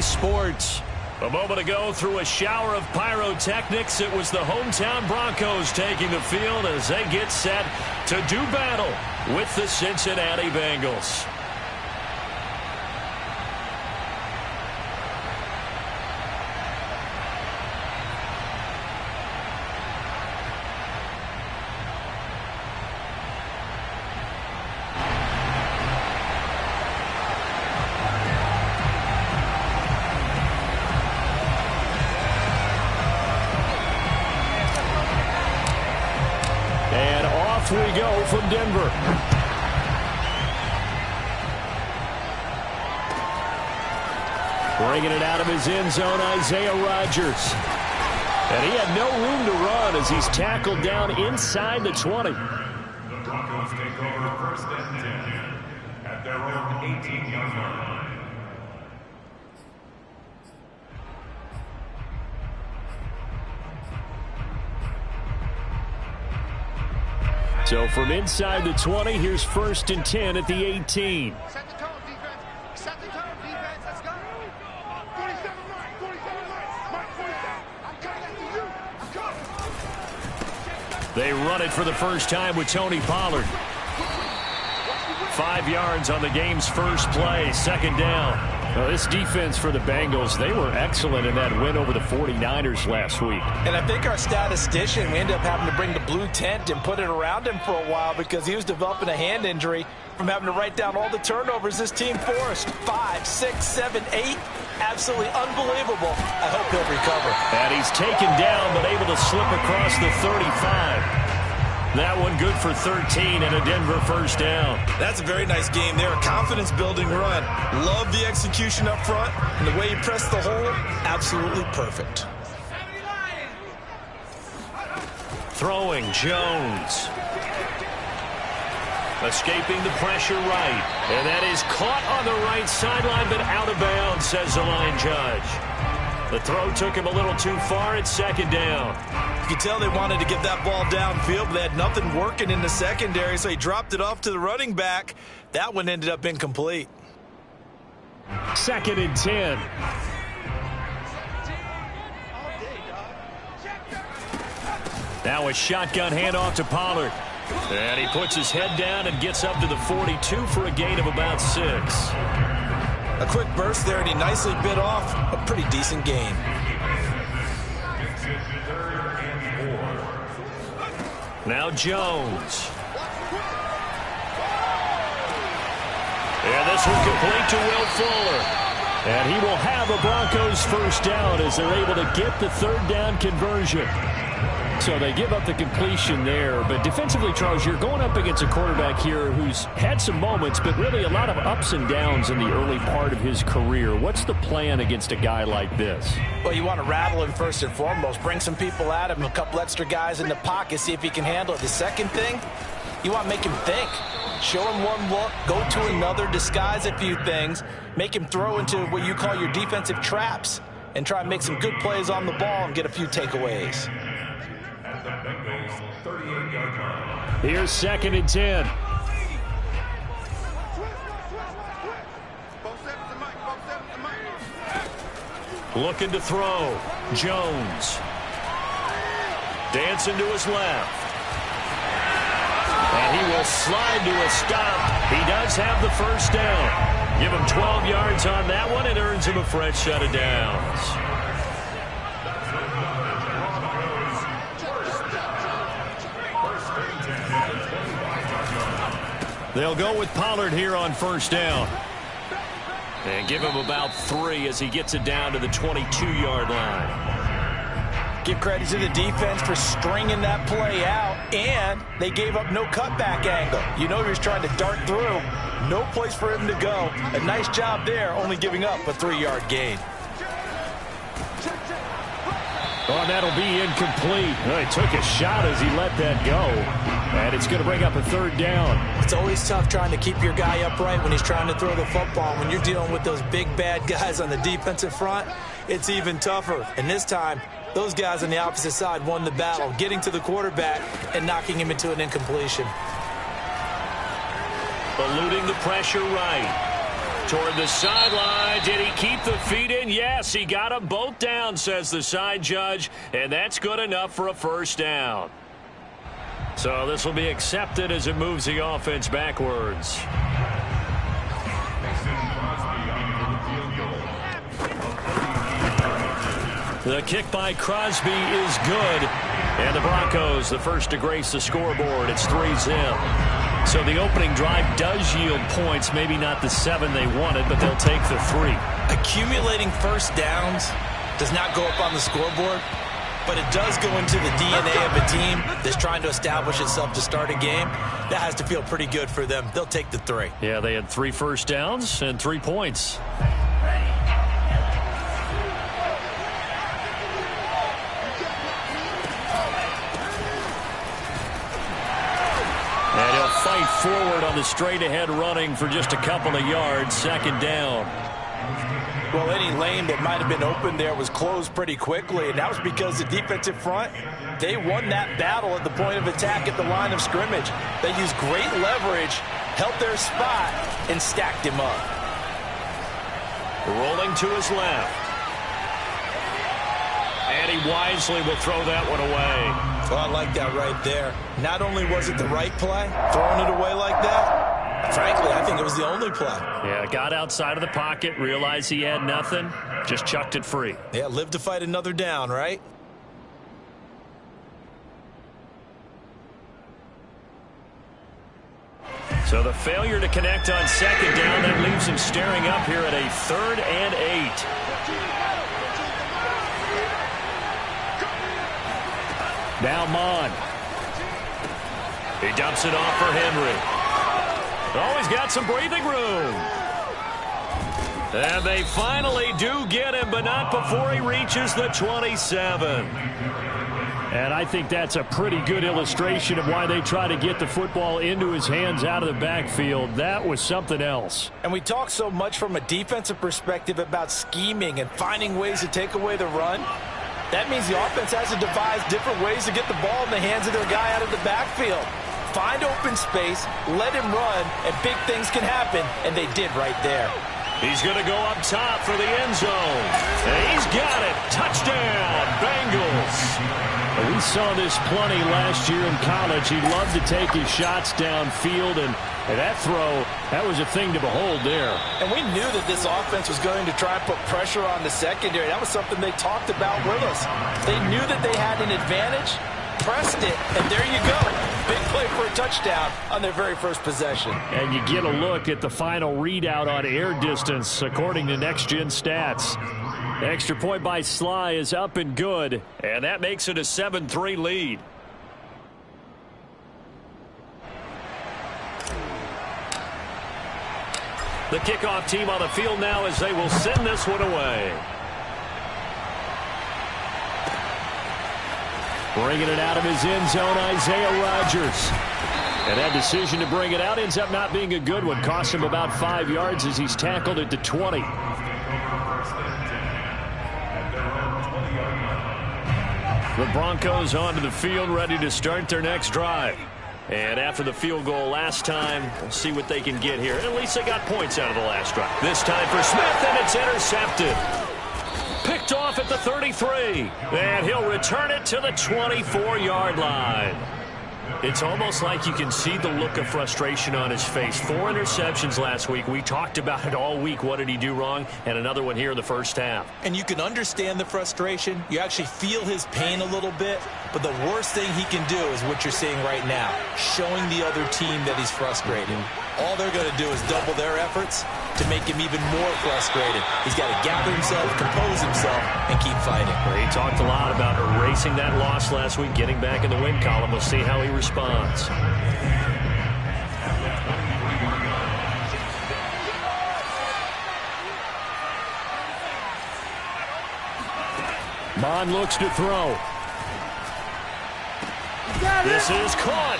Sports. A moment ago, through a shower of pyrotechnics, it was the hometown Broncos taking the field as they get set to do battle with the Cincinnati Bengals. We go from Denver. Bringing it out of his end zone, Isaiah Rodgers. And he had no room to run as he's tackled down inside the 20. The Broncos take over first and 10 at their own 18-yard line. So from inside the 20, here's first and 10 at the 18. Set the tone, defense. Set the tone, defense. Let's go. 47 Mike. 47 Mike. 47. I'm coming after you. They run it for the first time with Tony Pollard. 5 yards on the game's first play, second down. Well, this defense for the Bengals, they were excellent in that win over the 49ers last week. And I think our statistician, we ended up having to bring the blue tent and put it around him for a while because he was developing a hand injury from having to write down all the turnovers this team forced. 5, 6, 7, 8. Absolutely unbelievable. I hope he'll recover. And he's taken down but able to slip across the 35. That one good for 13 and a Denver first down. That's a very nice game there. A confidence-building run. Love the execution up front. And the way he pressed the hole, absolutely perfect. Throwing Jones. Escaping the pressure right. And that is caught on the right sideline but out of bounds, says the line judge. The throw took him a little too far. It's second down. You can tell they wanted to get that ball downfield, but they had nothing working in the secondary, so he dropped it off to the running back. That one ended up incomplete. Second and 10. Now a shotgun handoff to Pollard. And he puts his head down and gets up to the 42 for a gain of about 6. A quick burst there, and he nicely bit off a pretty decent gain. Now Jones. And this one complete to Will Fuller. And he will have a Broncos first down as they're able to get the third down conversion. So they give up the completion there. But defensively, Charles, you're going up against a quarterback here who's had some moments, but really a lot of ups and downs in the early part of his career. What's the plan against a guy like this? Well, you want to rattle him first and foremost. Bring some people at him, a couple extra guys in the pocket, see if he can handle it. The second thing, you want to make him think. Show him one look, go to another, disguise a few things, make him throw into what you call your defensive traps, and try and make some good plays on the ball and get a few takeaways. Here's second and 10. Looking to throw. Jones. Dancing to his left. And he will slide to a stop. He does have the first down. Give him 12 yards on that one. It earns him a fresh set of downs. They'll go with Pollard here on first down. And give him about 3 as he gets it down to the 22-yard line. Give credit to the defense for stringing that play out, and they gave up no cutback angle. You know he was trying to dart through. No place for him to go. A nice job there, only giving up a 3-yard gain. Oh, that'll be incomplete. Oh, he took a shot as he let that go. And it's going to bring up a third down. It's always tough trying to keep your guy upright when he's trying to throw the football. When you're dealing with those big, bad guys on the defensive front, it's even tougher. And this time, those guys on the opposite side won the battle, getting to the quarterback and knocking him into an incompletion. Eluding the pressure right. Toward the sideline. Did he keep the feet in? Yes, he got them both down, says the side judge, and that's good enough for a first down. So this will be accepted as it moves the offense backwards. The kick by Crosby is good. And the Broncos, the first to grace the scoreboard. It's 3-zip. So the opening drive does yield points. Maybe not the 7 they wanted, but they'll take the 3. Accumulating first downs does not go up on the scoreboard, but it does go into the DNA of a team that's trying to establish itself to start a game. That has to feel pretty good for them. They'll take the 3. Yeah, they had 3 first downs and 3 points. And he'll fight forward on the straight-ahead running for just a couple of yards. Second down. Well, any lane that might have been open there was closed pretty quickly, and that was because the defensive front, they won that battle at the point of attack at the line of scrimmage. They used great leverage, held their spot, and stacked him up. Rolling to his left. And he wisely will throw that one away. Well, I like that right there. Not only was it the right play, throwing it away like that, frankly, I think it was the only play. Yeah, got outside of the pocket, realized he had nothing, just chucked it free. Yeah, live to fight another down, right? So the failure to connect on second down, that leaves him staring up here at a 3rd and 8. Now Mon. He dumps it off for Henry. Oh, he's got some breathing room. And they finally do get him, but not before he reaches the 27. And I think that's a pretty good illustration of why they try to get the football into his hands out of the backfield. That was something else. And we talk so much from a defensive perspective about scheming and finding ways to take away the run. That means the offense has to devise different ways to get the ball in the hands of their guy out of the backfield. Find open space, let him run, and big things can happen, and they did right there. He's going to go up top for the end zone. And he's got it. Touchdown, Bengals. We saw this plenty last year in college. He loved to take his shots downfield, and that throw, that was a thing to behold there. And we knew that this offense was going to try and put pressure on the secondary. That was something they talked about with us. They knew that they had an advantage, pressed it, and there you go. Big play for a touchdown on their very first possession. And you get a look at the final readout on air distance according to Next Gen Stats. Extra point by Sly is up and good, and that makes it a 7-3 lead. The kickoff team on the field now as they will send this one away. Bringing it out of his end zone, Isaiah Rodgers. And that decision to bring it out ends up not being a good one. Cost him about 5 yards as he's tackled at the 20. The Broncos onto the field, ready to start their next drive. And after the field goal last time, we'll see what they can get here. And at least they got points out of the last drive. This time for Smith, and it's intercepted. Picked off at the 33. And he'll return it to the 24-yard line. It's almost like you can see the look of frustration on his face. 4 interceptions last week. We talked about it all week. What did he do wrong? And another one here in the first half. And you can understand the frustration. You actually feel his pain a little bit. But the worst thing he can do is what you're seeing right now, showing the other team that he's frustrated. All they're going to do is double their efforts to make him even more frustrated. He's got to gather himself, compose himself, and keep fighting. Well, he talked a lot about erasing that loss last week, getting back in the win column. We'll see how he responds. Mon looks to throw. This is caught.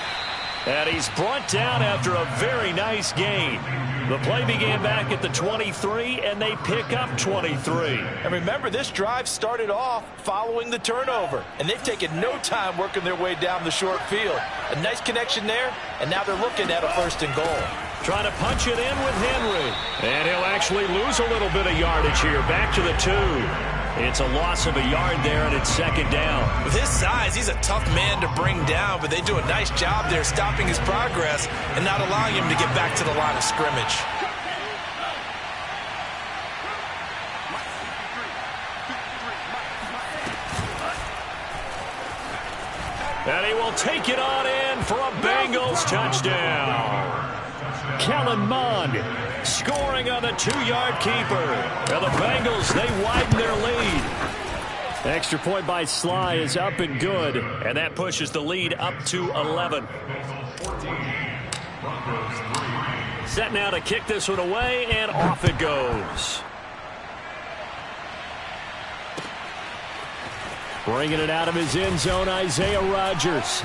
And he's brought down after a very nice gain. The play began back at the 23, and they pick up 23. And remember, this drive started off following the turnover. And they've taken no time working their way down the short field. A nice connection there, and now they're looking at a 1st and goal. Trying to punch it in with Henry. And he'll actually lose a little bit of yardage here. Back to the 2. It's a loss of a yard there, and it's second down. With his size, he's a tough man to bring down, but they do a nice job there stopping his progress and not allowing him to get back to the line of scrimmage. And he will take it on in for a Bengals touchdown. Kellen Mond scoring on the 2-yard keeper. And the Bengals, they widen their lead. Extra point by Sly is up and good. And that pushes the lead up to 11. Set now to kick this one away, and off it goes. Bringing it out of his end zone, Isaiah Rodgers.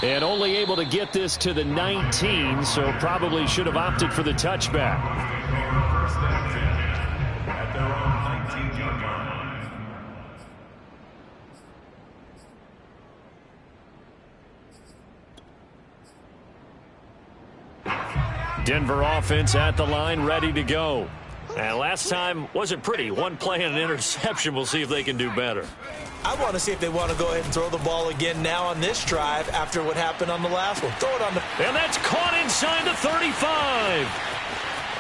And only able to get this to the 19, so probably should have opted for the touchback. First and 10 at their own 19-yard line. Denver offense at the line, ready to go. And last time wasn't pretty. One play and an interception. We'll see if they can do better. I want to see if they want to go ahead and throw the ball again now on this drive after what happened on the last one. Throw it on the... And that's caught inside the 35.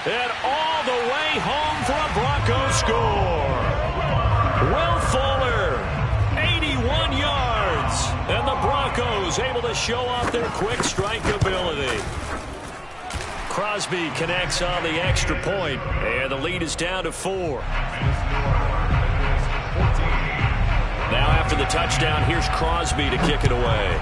And all the way home for a Bronco score. Will Fuller, 81 yards. And the Broncos able to show off their quick strike ability. Crosby connects on the extra point, and the lead is down to 4. Now after the touchdown, here's Crosby to kick it away.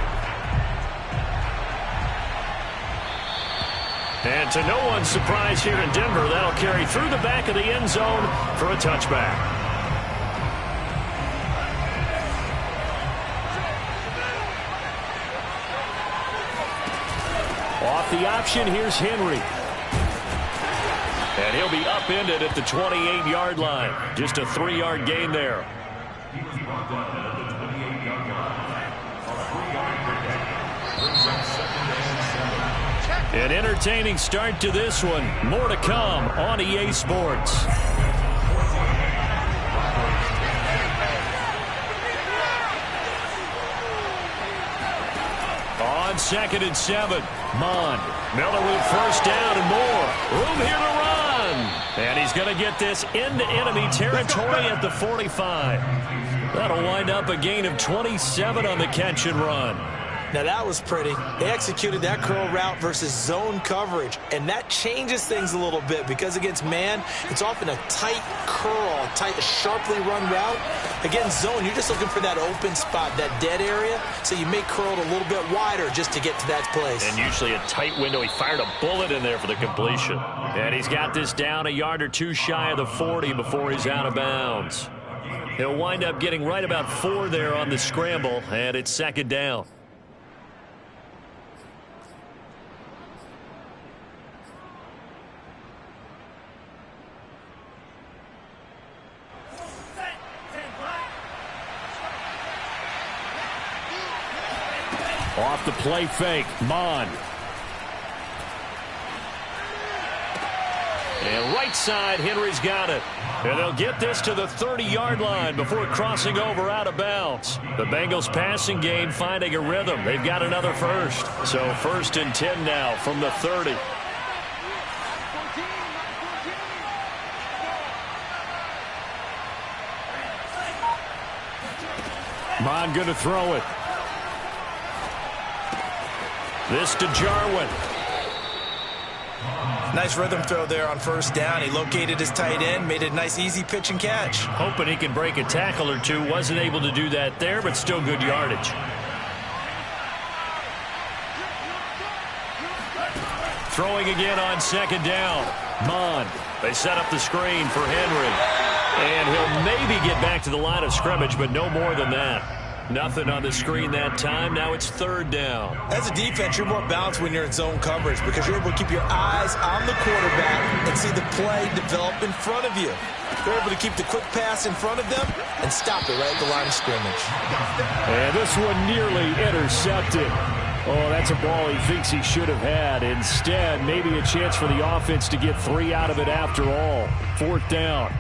And to no one's surprise here in Denver, that'll carry through the back of the end zone for a touchback. Off the option, here's Henry. And he'll be upended at the 28-yard line. Just a 3-yard gain there. He was brought down at the 28-yard line. A 3-yard pickup brings up second and 7. An entertaining start to this one. More to come on EA Sports. On second and 7, Mond. Miller with first down and more. Room here to run. And he's going to get this into enemy territory at the 45. That'll wind up a gain of 27 on the catch and run. Now that was pretty. They executed that curl route versus zone coverage, and that changes things a little bit because against man, it's often a tight curl, tight, sharply run route. Against zone, you're just looking for that open spot, that dead area, so you may curl it a little bit wider just to get to that place. And usually a tight window. He fired a bullet in there for the completion. And he's got this down a yard or two shy of the 40 before he's out of bounds. He'll wind up getting right about 4 there on the scramble, and it's second down. Off the play fake, Mond. And right side, Henry's got it. And they'll get this to the 30-yard line before crossing over out of bounds. The Bengals passing game finding a rhythm. They've got another first. So first and 10 now from the 30. Mond going to throw it. This to Jarwin. Nice rhythm throw there on first down. He located his tight end, made a nice easy pitch and catch. Hoping he can break a tackle or two. Wasn't able to do that there, but still good yardage. Throwing again on second down. Mond. They set up the screen for Henry. And he'll maybe get back to the line of scrimmage, but no more than that. Nothing on the screen that time. Now it's third down. As a defense, you're more balanced when you're in zone coverage because you're able to keep your eyes on the quarterback and see the play develop in front of you. You're able to keep the quick pass in front of them and stop it right at the line of scrimmage. And this one nearly intercepted. Oh, that's a ball he thinks he should have had. Instead, maybe a chance for the offense to get 3 out of it after all. 4th down.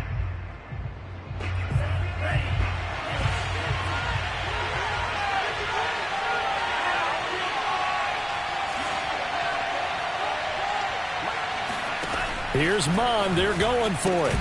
Here's Mond. They're going for it.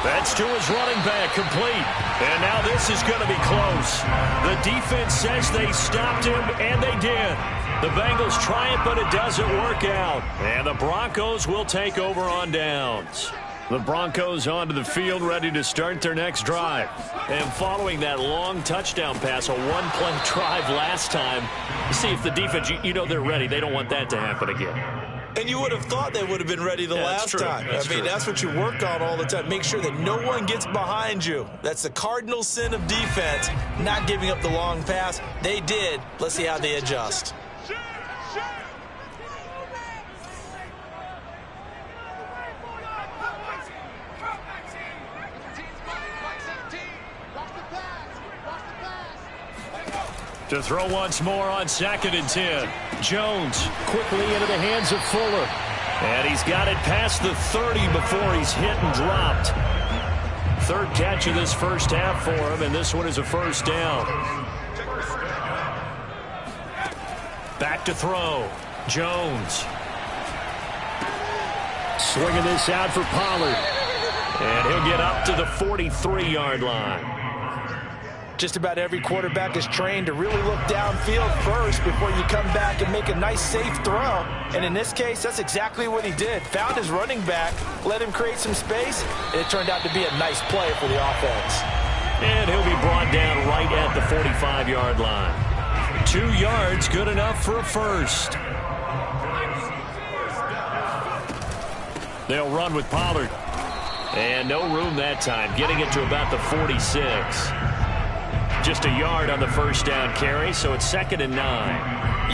That's to his running back, complete. And now this is going to be close. The defense says they stopped him, and they did. The Bengals try it, but it doesn't work out. And the Broncos will take over on downs. The Broncos onto the field, ready to start their next drive. And following that long touchdown pass, a one-play drive last time, see if the defense, you know they're ready. They don't want that to happen again. And you would have thought they would have been ready the last time. That's what you work on all the time. Make sure that no one gets behind you. That's the cardinal sin of defense, not giving up the long pass. They did. Let's see how they adjust. To throw once more on 2nd and 10. Jones quickly into the hands of Fuller. And he's got it past the 30 before he's hit and dropped. 3rd catch of this first half for him, and this one is a 1st down. Back to throw. Jones. Swinging this out for Pollard. And he'll get up to the 43-yard line. Just about every quarterback is trained to really look downfield first before you come back and make a nice, safe throw. And in this case, that's exactly what he did. Found his running back, let him create some space, and it turned out to be a nice play for the offense. And he'll be brought down right at the 45-yard line. 2 yards, good enough for a first. They'll run with Pollard. And no room that time, getting it to about the 46. Just a yard on the first down carry, so it's 2nd and 9.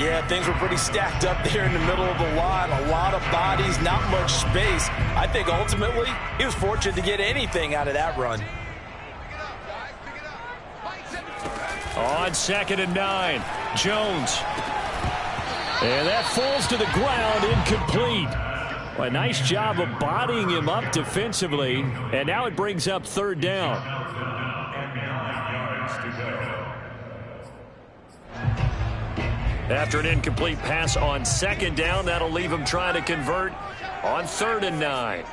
Yeah, things were pretty stacked up there in the middle of the line. A lot of bodies, not much space. I think ultimately he was fortunate to get anything out of that run. On 2nd and 9, Jones. And that falls to the ground, incomplete. A nice job of bodying him up defensively, and now it brings up 3rd down. After an incomplete pass on 2nd down, that'll leave him trying to convert on 3rd and 9.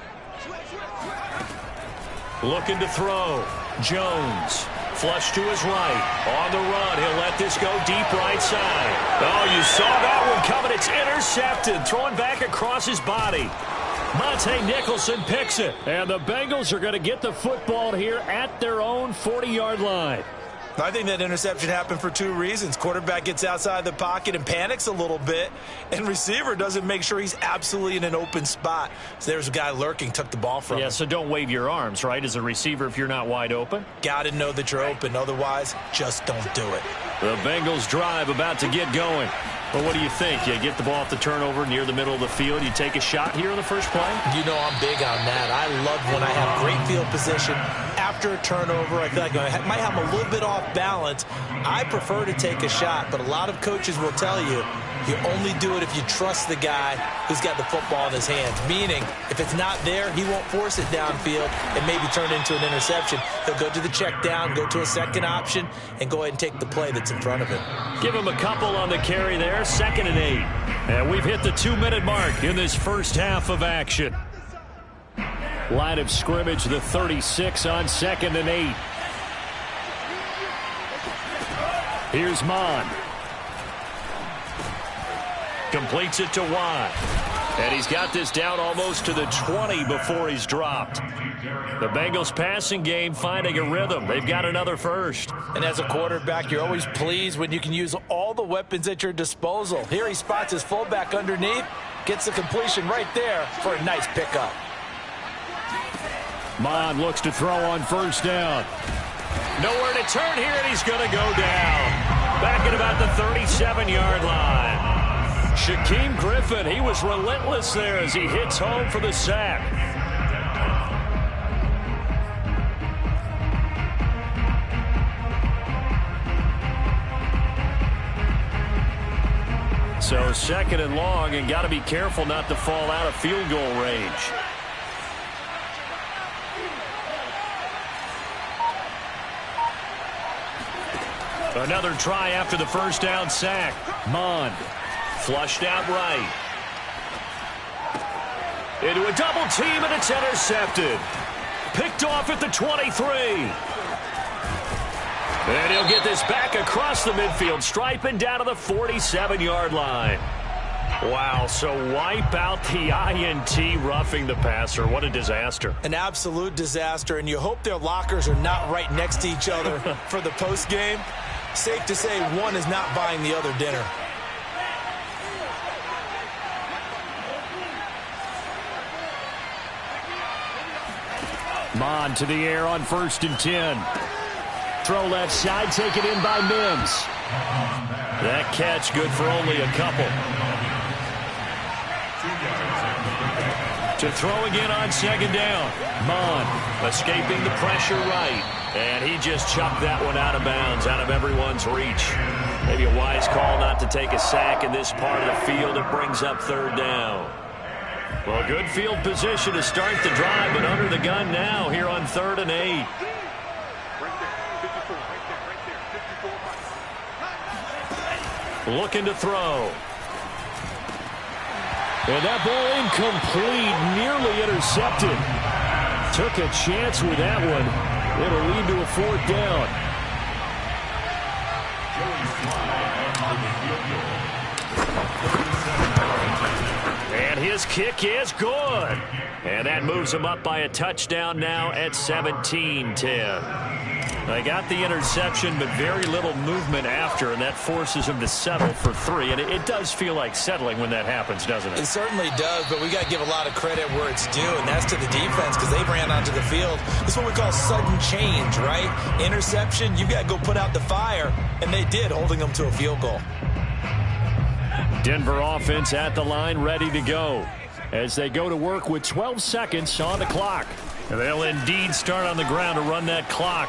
Looking to throw. Jones. Flush to his right. On the run. He'll let this go deep right side. Oh, you saw that one coming. It's intercepted. Throwing back across his body. Monte Nicholson picks it. And the Bengals are going to get the football here at their own 40-yard line. I think that interception happened for 2 reasons. Quarterback gets outside the pocket and panics a little bit, and receiver doesn't make sure he's absolutely in an open spot. So there's a guy lurking, took the ball from him. Yeah, so don't wave your arms, right, as a receiver if you're not wide open. Got to know that you're open. Otherwise, just don't do it. The Bengals drive about to get going. Well, what do you think? You get the ball off the turnover near the middle of the field. You take a shot here in the first play? You know I'm big on that. I love when I have great field position. After a turnover, I feel like I might have a little bit off balance. I prefer to take a shot, but a lot of coaches will tell you, you only do it if you trust the guy who's got the football in his hands. Meaning, if it's not there, he won't force it downfield and maybe turn into an interception. He'll go to the check down, go to a second option, and go ahead and take the play that's in front of him. Give him a couple on the carry there, 2nd and 8. And we've hit the 2-minute mark in this first half of action. Line of scrimmage, the 36 on 2nd and 8. Here's Mond. Completes it to Watt. And he's got this down almost to the 20 before he's dropped. The Bengals passing game finding a rhythm. They've got another first. And as a quarterback, you're always pleased when you can use all the weapons at your disposal. Here he spots his fullback underneath, gets the completion right there for a nice pickup. Mond looks to throw on first down. Nowhere to turn here, and he's going to go down. Back at about the 37-yard line. Shaquem Griffin, he was relentless there as he hits home for the sack. So second and long, and got to be careful not to fall out of field goal range. Another try after the first down sack. Mond flushed out right. Into a double team, and it's intercepted. Picked off at the 23. And he'll get this back across the midfield stripe and down to the 47-yard line. Wow, so wipe out the INT roughing the passer. What a disaster. An absolute disaster, and you hope their lockers are not right next to each other for the postgame. Safe to say one is not buying the other dinner. Mond to the air on 1st and 10. Throw left side, taken in by Mims. That catch good for only a couple. To throw again on 2nd down. Mond escaping the pressure right. And he just chucked that one out of bounds, out of everyone's reach. Maybe a wise call not to take a sack in this part of the field. It brings up 3rd down. Well, good field position to start the drive, but under the gun now here on 3rd and 8. Looking to throw. And that ball incomplete, nearly intercepted. Took a chance with that one. It'll lead to a 4th down. And his kick is good. And that moves him up by a touchdown now at 17-10. They got the interception, but very little movement after, and that forces him to settle for 3. And it does feel like settling when that happens, doesn't it? It certainly does, but we got to give a lot of credit where it's due, and that's to the defense because they ran onto the field. This is what we call sudden change, right? Interception, you've got to go put out the fire, and they did, holding them to a field goal. Denver offense at the line, ready to go as they go to work with 12 seconds on the clock. And they'll indeed start on the ground to run that clock.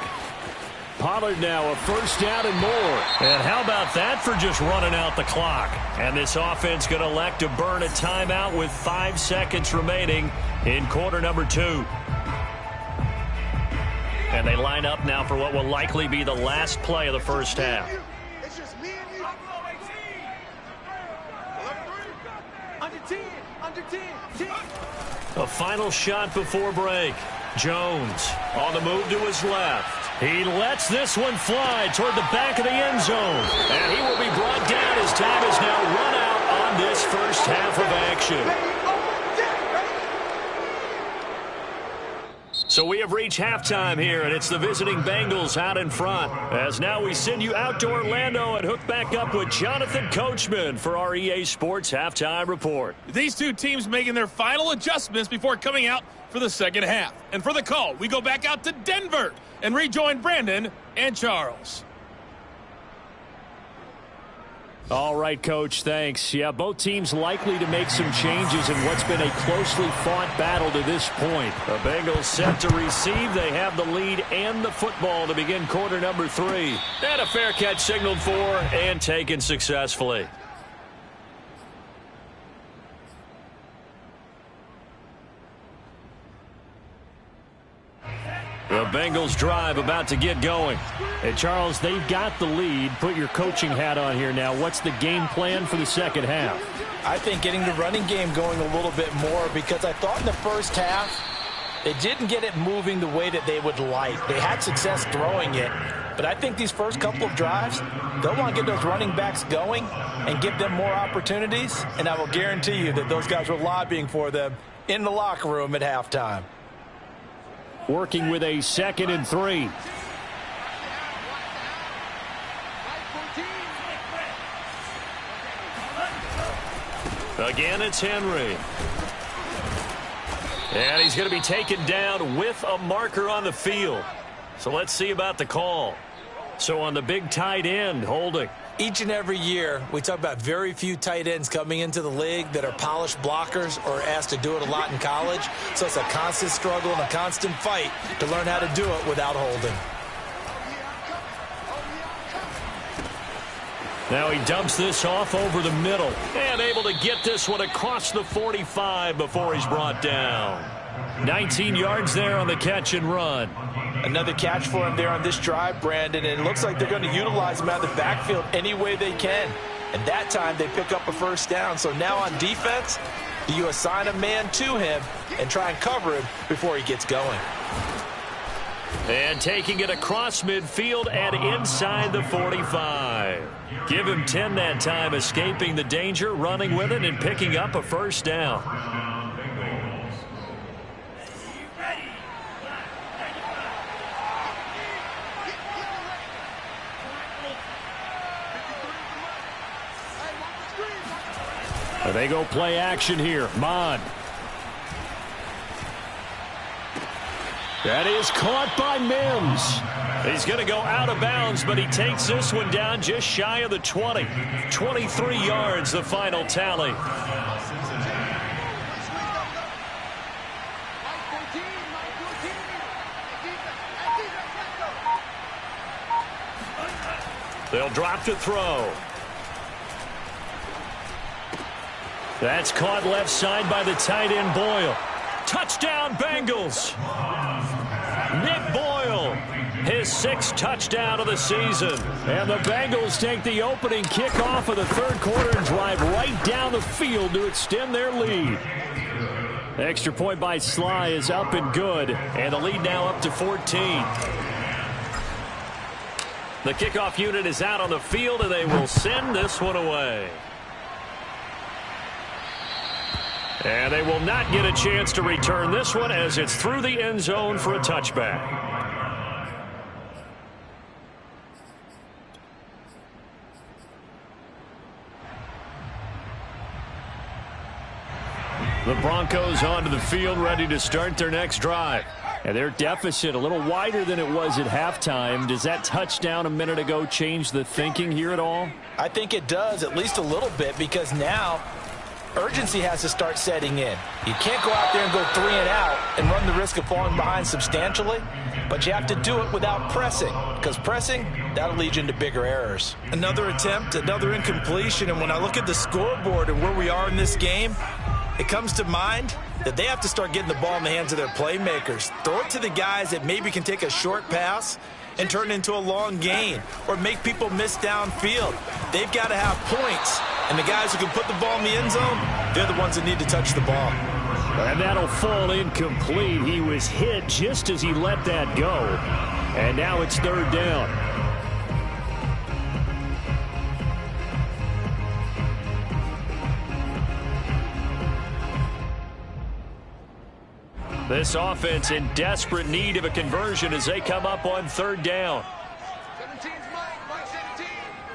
Pollard now a 1st down and more. And how about that for just running out the clock? And this offense going to elect to burn a timeout with 5 seconds remaining in quarter number 2. And they line up now for what will likely be the last play of the first half. It's just me and you. Under 10, under 10, 10. A final shot before break. Jones on the move to his left. He lets this one fly toward the back of the end zone. And he will be brought down. His time is now run out on this first half of action. So we have reached halftime here, and it's the visiting Bengals out in front. As now we send you out to Orlando and hook back up with Jonathan Coachman for our EA Sports Halftime Report. These two teams making their final adjustments before coming out for the second half. And for the call, we go back out to Denver and rejoin Brandon and Charles. All right, Coach, thanks. Yeah, both teams likely to make some changes in what's been a closely fought battle to this point. The Bengals set to receive. They have the lead and the football to begin quarter number 3. And a fair catch signaled for and taken successfully. The Bengals drive about to get going. Hey, Charles, they've got the lead. Put your coaching hat on here now. What's the game plan for the second half? I think getting the running game going a little bit more because I thought in the first half they didn't get it moving the way that they would like. They had success throwing it, but I think these first couple of drives, they'll want to get those running backs going and give them more opportunities, and I will guarantee you that those guys were lobbying for them in the locker room at halftime. Working with a 2nd and 3. Again, it's Henry. And he's going to be taken down with a marker on the field. So let's see about the call. So on the big tight end, holding. Each and every year, we talk about very few tight ends coming into the league that are polished blockers or asked to do it a lot in college. So it's a constant struggle and a constant fight to learn how to do it without holding. Now he dumps this off over the middle and able to get this one across the 45 before he's brought down. 19 yards there on the catch and run. Another catch for him there on this drive, Brandon, and it looks like they're going to utilize him out of the backfield any way they can. And that time they pick up a first down. So now on defense, do you assign a man to him and try and cover him before he gets going? And taking it across midfield and inside the 45. Give him 10 that time, escaping the danger, running with it, and picking up a first down. They go play action here. Mon. That is caught by Mims. He's going to go out of bounds, but he takes this one down just shy of the 20. 23 yards, the final tally. They'll drop to throw. That's caught left side by the tight end Boyle. Touchdown Bengals. Nick Boyle, his 6th touchdown of the season. And the Bengals take the opening kickoff of the third quarter and drive right down the field to extend their lead. Extra point by Sly is up and good, and the lead now up to 14. The kickoff unit is out on the field, and they will send this one away. And they will not get a chance to return this one as it's through the end zone for a touchback. The Broncos onto the field, ready to start their next drive. And their deficit a little wider than it was at halftime. Does that touchdown a minute ago change the thinking here at all? I think it does, at least a little bit, because now urgency has to start setting in. You can't go out there and go 3 and out and run the risk of falling behind substantially, but you have to do it without pressing, because pressing, that'll lead you into bigger errors. Another attempt, another incompletion, and when I look at the scoreboard and where we are in this game, it comes to mind that they have to start getting the ball in the hands of their playmakers. Throw it to the guys that maybe can take a short pass and turn it into a long gain or make people miss downfield. They've got to have points. And the guys who can put the ball in the end zone, they're the ones that need to touch the ball. And that'll fall incomplete. He was hit just as he let that go. And now it's 3rd down. This offense in desperate need of a conversion as they come up on 3rd down. 17's Mike 17.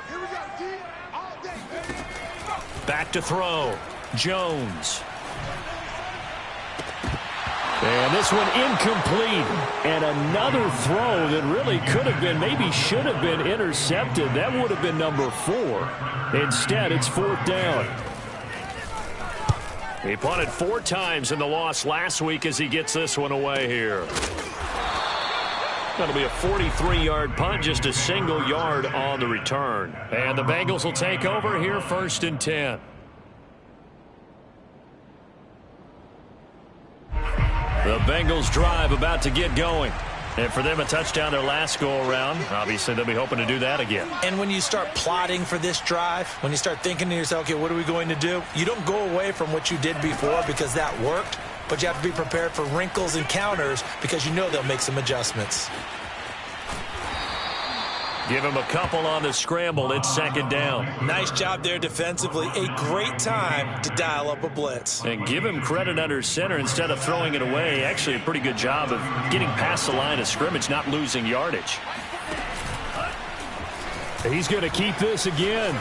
Here we go, D. All day. Back to throw. Jones. And this one incomplete. And another throw that really could have been, maybe should have been intercepted. That would have been number 4. Instead, it's 4th down. He punted 4 times in the loss last week as he gets this one away here. That'll be a 43-yard punt, just a single yard on the return. And the Bengals will take over here 1st and 10. The Bengals drive about to get going. And for them, a touchdown their last go-around. Obviously, they'll be hoping to do that again. And when you start plotting for this drive, when you start thinking to yourself, okay, what are we going to do? You don't go away from what you did before because that worked, but you have to be prepared for wrinkles and counters because you know they'll make some adjustments. Give him a couple on the scramble. It's 2nd down. Nice job there defensively. A great time to dial up a blitz. And give him credit under center instead of throwing it away. Actually, a pretty good job of getting past the line of scrimmage, not losing yardage. He's going to keep this again.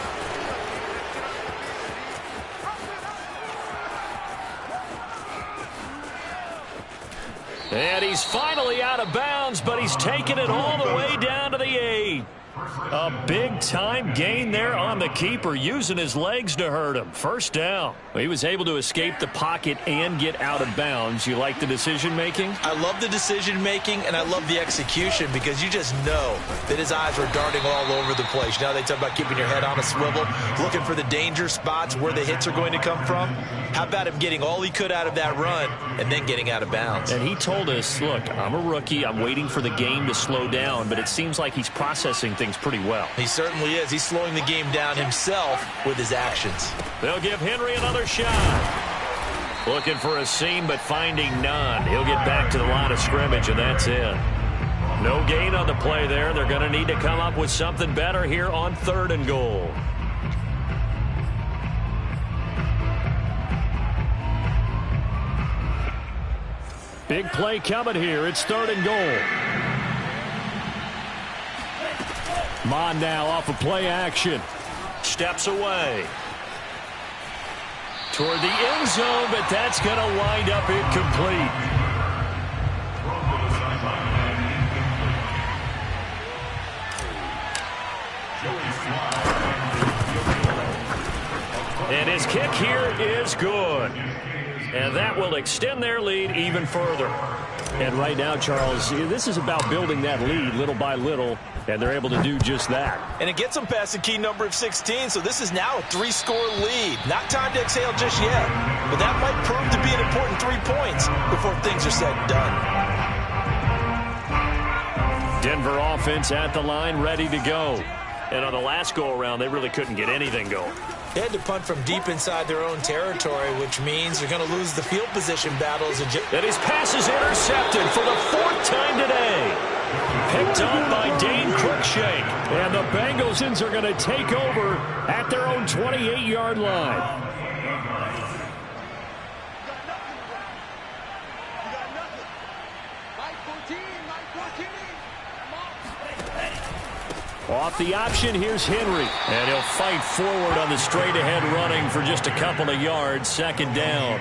And he's finally out of bounds, but he's taken it all the way down to the 8. A big-time gain there on the keeper, using his legs to hurt him. First down. He was able to escape the pocket and get out of bounds. You like the decision-making? I love the decision-making, and I love the execution because you just know that his eyes were darting all over the place. Now they talk about keeping your head on a swivel, looking for the danger spots where the hits are going to come from. How about him getting all he could out of that run and then getting out of bounds? And he told us, look, I'm a rookie. I'm waiting for the game to slow down, but it seems like he's processing things pretty well. He certainly is. He's slowing the game down himself with his actions. They'll give Henry another shot. Looking for a seam, but finding none. He'll get back to the line of scrimmage, and that's it. No gain on the play there. They're going to need to come up with something better here on 3rd and goal. Big play coming here. It's 3rd and goal. Mon now off of play action. Steps away. Toward the end zone, but that's going to wind up incomplete. And his kick here is good. And that will extend their lead even further. And right now, Charles, this is about building that lead little by little, and they're able to do just that. And it gets them past the key number of 16, so this is now a 3-score lead. Not time to exhale just yet, but that might prove to be an important 3 points before things are said and done. Denver offense at the line, ready to go. And on the last go-around, they really couldn't get anything going. They had to punt from deep inside their own territory, which means they're going to lose the field position battles. And his pass is intercepted for the 4th time today. Picked up by Dane Cruikshank. And the Bengals are going to take over at their own 28-yard line. Off the option, here's Henry. And he'll fight forward on the straight-ahead running for just a couple of yards. 2nd down.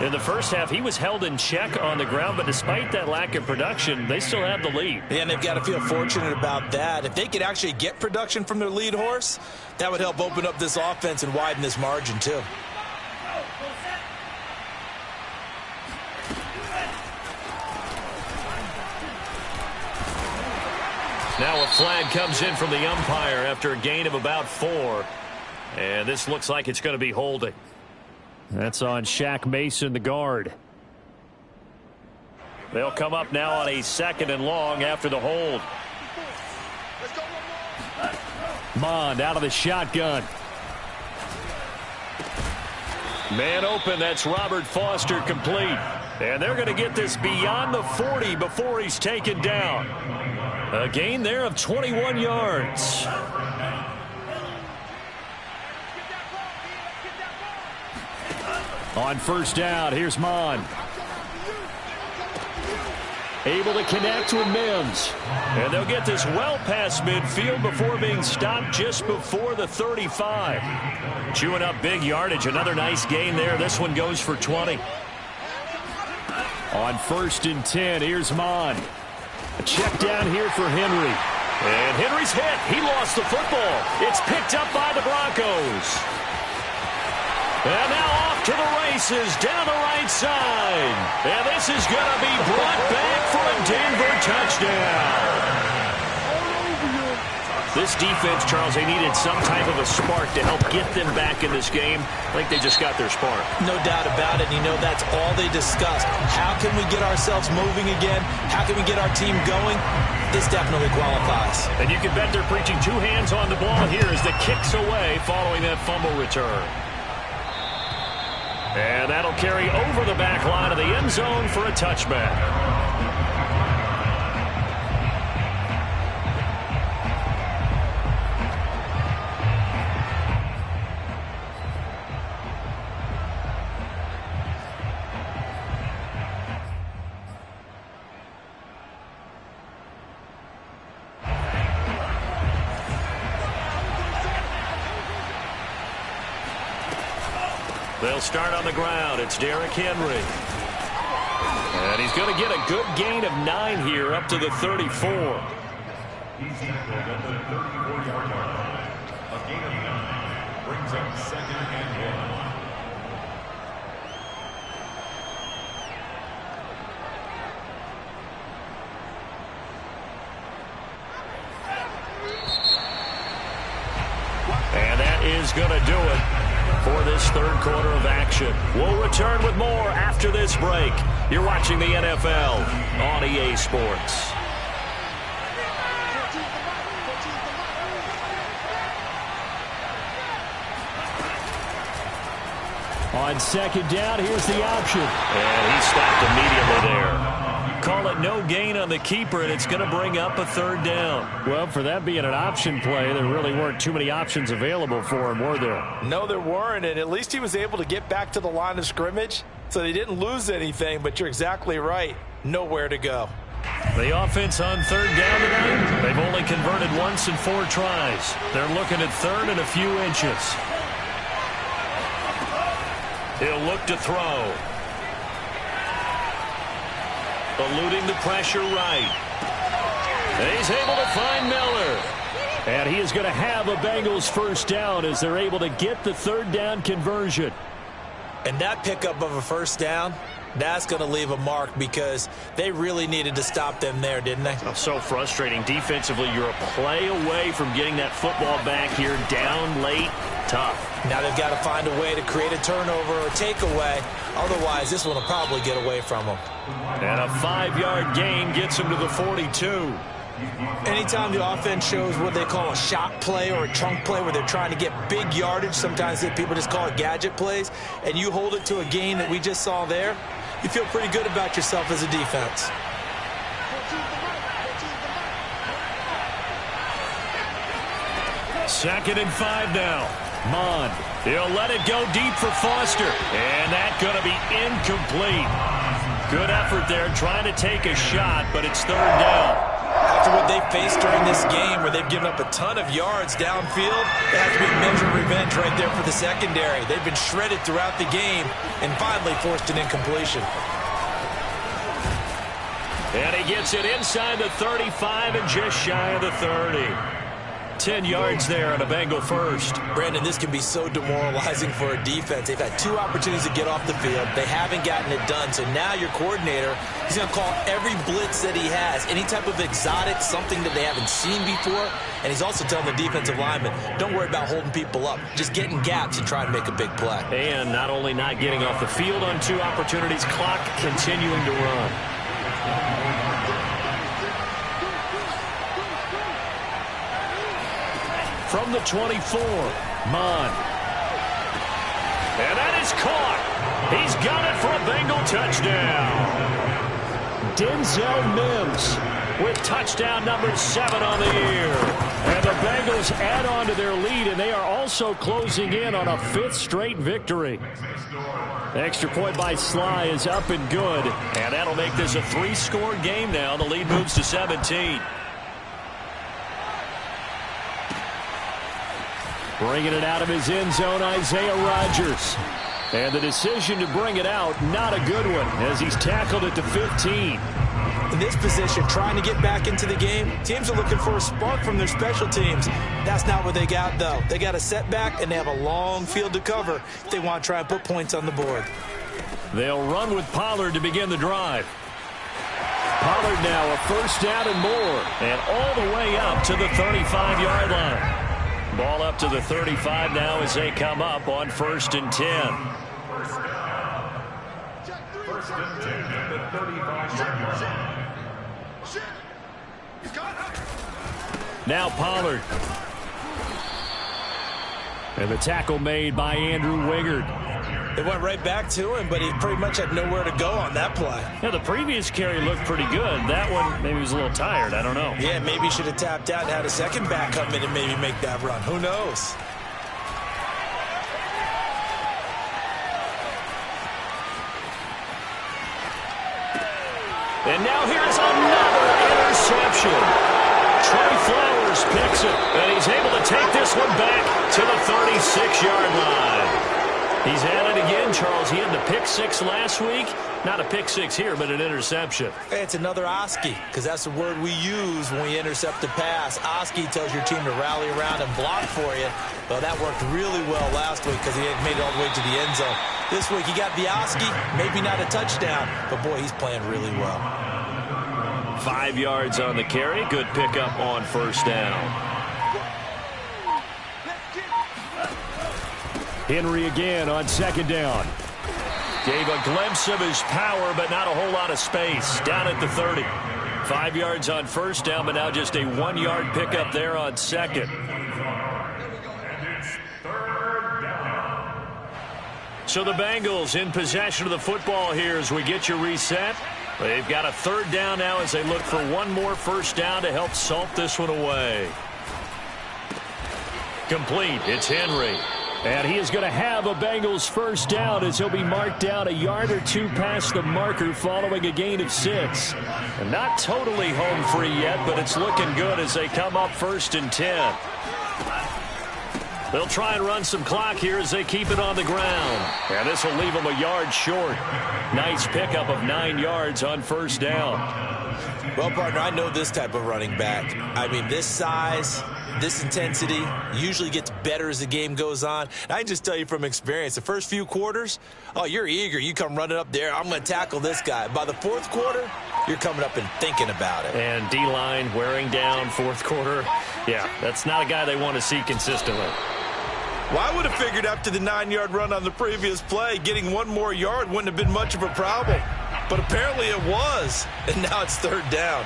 In the first half, he was held in check on the ground, but despite that lack of production, they still have the lead. Yeah, and they've got to feel fortunate about that. If they could actually get production from their lead horse, that would help open up this offense and widen this margin, too. Now a flag comes in from the umpire after a gain of about 4. And this looks like it's going to be holding. That's on Shaq Mason, the guard. They'll come up now on a 2nd and long after the hold. Mond out of the shotgun. Man open, that's Robert Foster complete. And they're going to get this beyond the 40 before he's taken down. A gain there of 21 yards. On 1st down, here's Mon. Able to connect with Mims. And they'll get this well past midfield before being stopped just before the 35. Chewing up big yardage. Another nice gain there. This one goes for 20. On 1st and 10, here's Mon. A check down here for Henry. And Henry's hit. He lost the football. It's picked up by the Broncos. And now off to the races down the right side. And this is going to be brought back for a Denver touchdown. This defense, Charles, they needed some type of a spark to help get them back in this game. I think they just got their spark. No doubt about it. You know, that's all they discussed. How can we get ourselves moving again? How can we get our team going? This definitely qualifies. And you can bet they're preaching 2 hands on the ball here as the kick's away following that fumble return. And that'll carry over the back line of the end zone for a touchback. They'll start on the ground. It's Derrick Henry. And he's going to get a good gain of 9 here up to the 34. He's tackled at the 34-yard line. A gain of 9 brings up 2nd and 1. And that is going to do it for this third quarter of action. We'll return with more after this break. You're watching the NFL on EA Sports. On second down, here's the option. And he stopped immediately there. Call it no gain on the keeper, and it's going to bring up a third down. Well, for that being an option play, there really weren't too many options available for him, were there? No, there weren't, and at least he was able to get back to the line of scrimmage, so they didn't lose anything, but you're exactly right. Nowhere to go. The offense on third down tonight, they've only converted once in 4 tries. They're looking at third and a few inches. He'll look to throw. Eluding the pressure right. And he's able to find Miller. And he is going to have a Bengals first down as they're able to get the third down conversion. And that pickup of a first down, that's going to leave a mark because they really needed to stop them there, didn't they? Oh, so frustrating. Defensively, you're a play away from getting that football back here down late. Tough. Now they've got to find a way to create a turnover or takeaway. Otherwise, this one will probably get away from them. And a 5-yard gain gets him to the 42. Anytime the offense shows what they call a shot play or a chunk play where they're trying to get big yardage, sometimes people just call it gadget plays, and you hold it to a gain that we just saw there, you feel pretty good about yourself as a defense. Second and 5 now. Mond. He'll let it go deep for Foster. And that's going to be incomplete. Good effort there trying to take a shot, but it's third down. After what they faced during this game where they've given up a ton of yards downfield, they have to be measured revenge right there for the secondary. They've been shredded throughout the game and finally forced an incompletion. And he gets it inside the 35 and just shy of the 30. 10 yards there on a Bengal first. Brandon, this can be so demoralizing for a defense. They've had 2 opportunities to get off the field. They haven't gotten it done. So now your coordinator, he's going to call every blitz that he has, any type of exotic, something that they haven't seen before. And he's also telling the defensive lineman, don't worry about holding people up. Just get in gaps and try to make a big play. And not only not getting off the field on 2 opportunities, clock continuing to run. From the 24, Mond. And that is caught. He's got it for a Bengal touchdown. Denzel Mims with touchdown number 7 on the year. And the Bengals add on to their lead, and they are also closing in on a 5th straight victory. The extra point by Sly is up and good, and that'll make this a 3-score game now. The lead moves to 17. Bringing it out of his end zone, Isaiah Rodgers. And the decision to bring it out, not a good one, as he's tackled at the 15. In this position, trying to get back into the game, teams are looking for a spark from their special teams. That's not what they got, though. They got a setback, and they have a long field to cover if they want to try and put points on the board. They'll run with Pollard to begin the drive. Pollard now a first down and more, and all the way up to the 35-yard line. Ball up to the 35 now as they come up on 1st and 10. First and 10 at the 35-yard line. Now Pollard. And the tackle made by Andrew Wingard. They went right back to him, but he pretty much had nowhere to go on that play. Yeah, the previous carry looked pretty good. That one, maybe he was a little tired. I don't know. Yeah, maybe he should have tapped out and had a second back come in and maybe make that run. Who knows? And now here's another interception. Trey Flowers picks it, and he's able to take this one back to the 36-yard line. He's at it again, Charles. He had the pick six last week. Not a pick six here, but an interception. Hey, it's another Oski, because that's the word we use when we intercept a pass. Oski tells your team to rally around and block for you. Well, that worked really well last week because he had made it all the way to the end zone. This week he got the Oski, maybe not a touchdown, but boy, he's playing really well. 5 yards on the carry. Good pickup on first down. Henry again on second down. Gave a glimpse of his power, but not a whole lot of space. Down at the 30. 5 yards on first down, but now just a 1 yard pickup there on second. So the Bengals in possession of the football here as we get you reset. They've got a third down now as they look for one more first down to help salt this one away. Complete. It's Henry. And he is going to have a Bengals first down as he'll be marked down a yard or two past the marker following a gain of 6. And not totally home free yet, but it's looking good as they come up 1st and 10. They'll try and run some clock here as they keep it on the ground. And this will leave them a yard short. Nice pickup of 9 yards on first down. Well, partner, I know this type of running back. I mean, this size, this intensity usually gets better as the game goes on. And I can just tell you from experience, the first few quarters, oh, you're eager. You come running up there, I'm going to tackle this guy. By the fourth quarter, you're coming up and thinking about it. And D-line wearing down fourth quarter. Yeah, that's not a guy they want to see consistently. Well, I would have figured after the 9-yard run on the previous play, getting 1 more yard wouldn't have been much of a problem. But apparently it was, and now it's third down.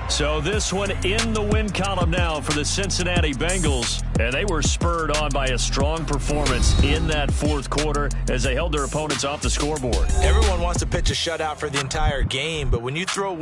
So this one in the win column now for the Cincinnati Bengals. And they were spurred on by a strong performance in that fourth quarter as they held their opponents off the scoreboard. Everyone wants to pitch a shutout for the entire game, but when you throw